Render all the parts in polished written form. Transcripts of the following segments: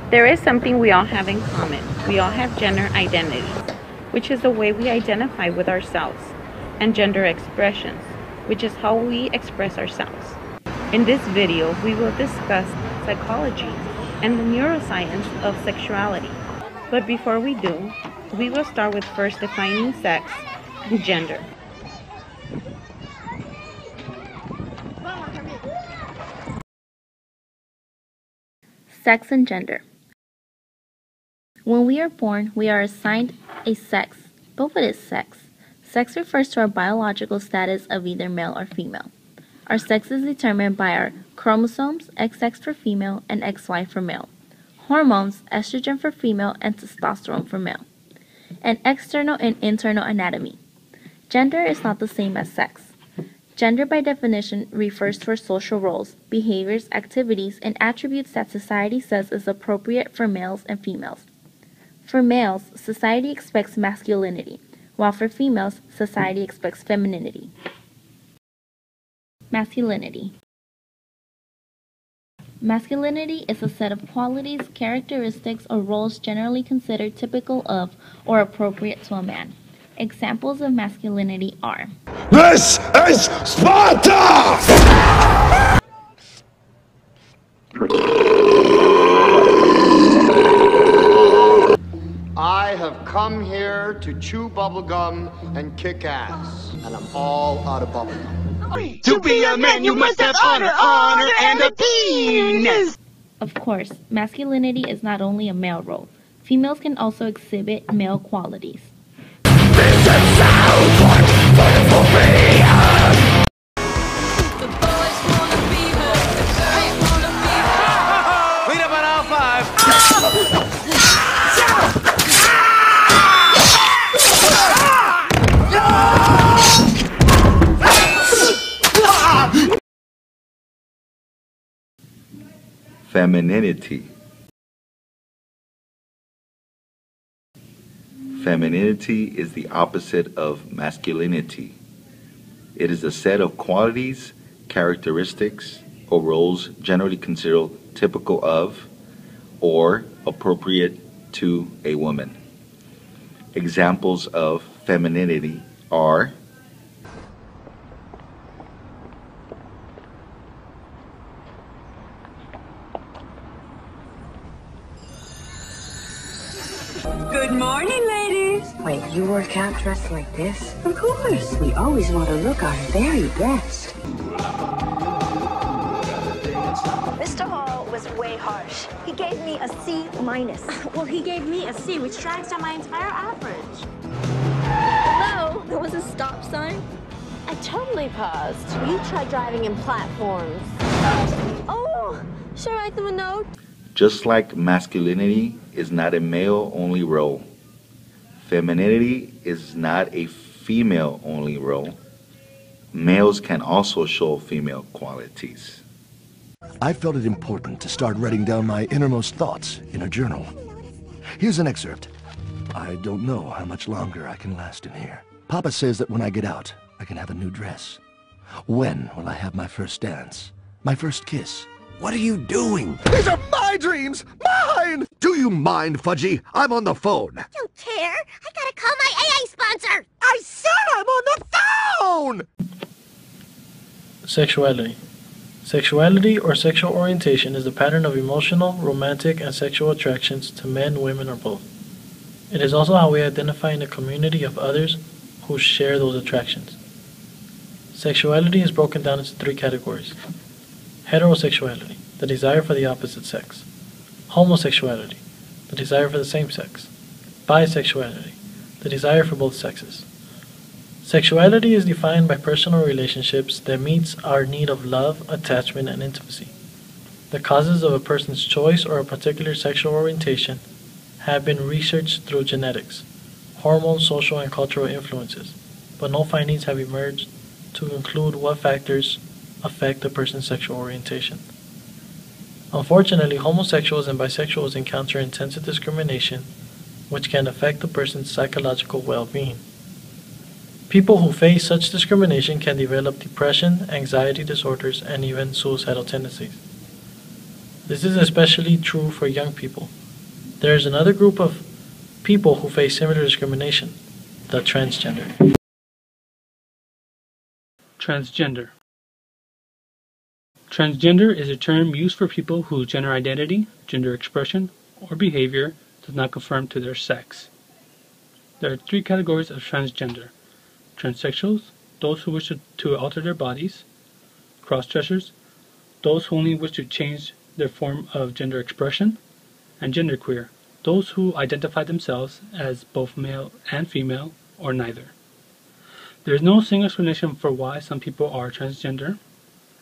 There is something we all have in common. We all have gender identities, which is the way we identify with ourselves, and gender expressions, which is how we express ourselves. In this video, we will discuss psychology and the neuroscience of sexuality. But before we do, we will start with first defining sex and gender. Sex and gender. When we are born, we are assigned a sex. But what is sex? Sex refers to our biological status of either male or female. Our sex is determined by our chromosomes, XX for female and XY for male, hormones, estrogen for female and testosterone for male, and external and internal anatomy. Gender is not the same as sex. Gender by definition refers to our social roles, behaviors, activities, and attributes that society says is appropriate for males and females. For males, society expects masculinity, while for females, society expects femininity. Masculinity. Masculinity is a set of qualities, characteristics, or roles generally considered typical of or appropriate to a man. Examples of masculinity are: This is Sparta! I have come here to chew bubblegum and kick ass, and I'm all out of bubblegum. To be a man, you must have honor, and a penis! Of course, masculinity is not only a male role. Females can also exhibit male qualities. Clean up on aisle 5. Femininity. Femininity is the opposite of masculinity. It is a set of qualities, characteristics, or roles generally considered typical of or appropriate to a woman. Examples of femininity are Good morning, ladies. Wait, you work out dressed like this? Of course. We always want to look our very best. Mr. Hall was way harsh. He gave me a C minus. Well, he gave me a C, which drags down my entire average. Hello? There was a stop sign. I totally paused. You try driving in platforms. Oh, should I write them a note? just like masculinity is not a male-only role. Femininity is not a female-only role. Males can also show female qualities. I felt it important to start writing down my innermost thoughts in a journal. Here's an excerpt. I don't know how much longer I can last in here. Papa says that when I get out, I can have a new dress. When will I have my first dance? My first kiss? What are you doing? These are my dreams! Mine! Do you mind, Fudgy? I'm on the phone. Don't care. I gotta call my AA sponsor. I said I'm on the phone! Sexuality. Sexuality or sexual orientation is the pattern of emotional, romantic, and sexual attractions to men, women, or both. It is also how we identify in a community of others who share those attractions. Sexuality is broken down into three categories. Heterosexuality, the desire for the opposite sex. Homosexuality, the desire for the same sex. Bisexuality, the desire for both sexes. Sexuality is defined by personal relationships that meets our need of love, attachment, and intimacy. The causes of a person's choice or a particular sexual orientation have been researched through genetics, hormones, social and cultural influences, but no findings have emerged to include what factors affect a person's sexual orientation. Unfortunately, homosexuals and bisexuals encounter intensive discrimination, which can affect a person's psychological well-being. People who face such discrimination can develop depression, anxiety disorders, and even suicidal tendencies. This is especially true for young people. There is another group of people who face similar discrimination, the transgender. Transgender. Transgender is a term used for people whose gender identity, gender expression, or behavior does not conform to their sex. There are three categories of transgender: transsexuals, those who wish to alter their bodies; cross-dressers, those who only wish to change their form of gender expression; and genderqueer, those who identify themselves as both male and female, or neither. There is no single explanation for why some people are transgender.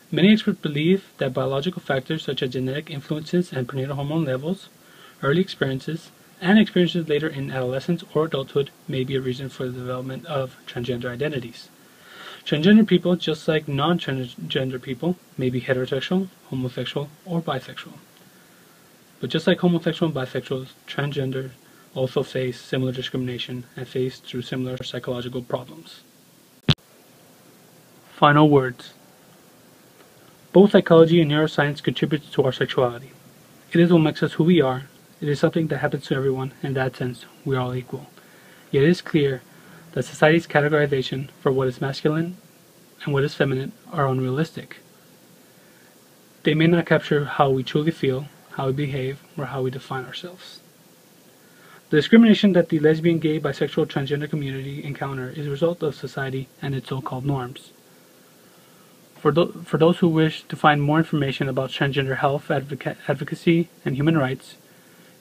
Many experts believe that biological factors such as genetic influences and prenatal hormone levels, early experiences, and experiences later in adolescence or adulthood may be a reason for the development of transgender identities. Transgender people, just like non-transgender people, may be heterosexual, homosexual, or bisexual. But just like homosexual and bisexuals, transgender also face similar discrimination and face through similar psychological problems. Final words. Both psychology and neuroscience contribute to our sexuality. It is what makes us who we are. It is something that happens to everyone. In that sense, we are all equal. Yet it is clear that society's categorization for what is masculine and what is feminine are unrealistic. They may not capture how we truly feel, how we behave, or how we define ourselves. The discrimination that the lesbian, gay, bisexual, transgender community encounter is a result of society and its so-called norms. For those who wish to find more information about transgender health advocacy and human rights,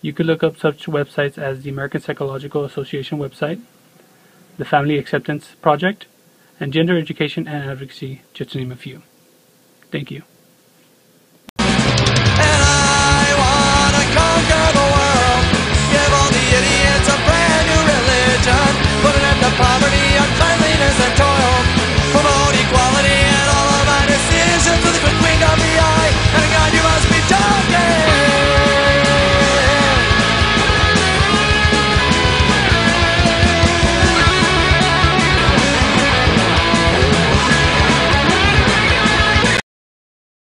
you could look up such websites as the American Psychological Association website, the Family Acceptance Project, and Gender Education and Advocacy, just to name a few. Thank you.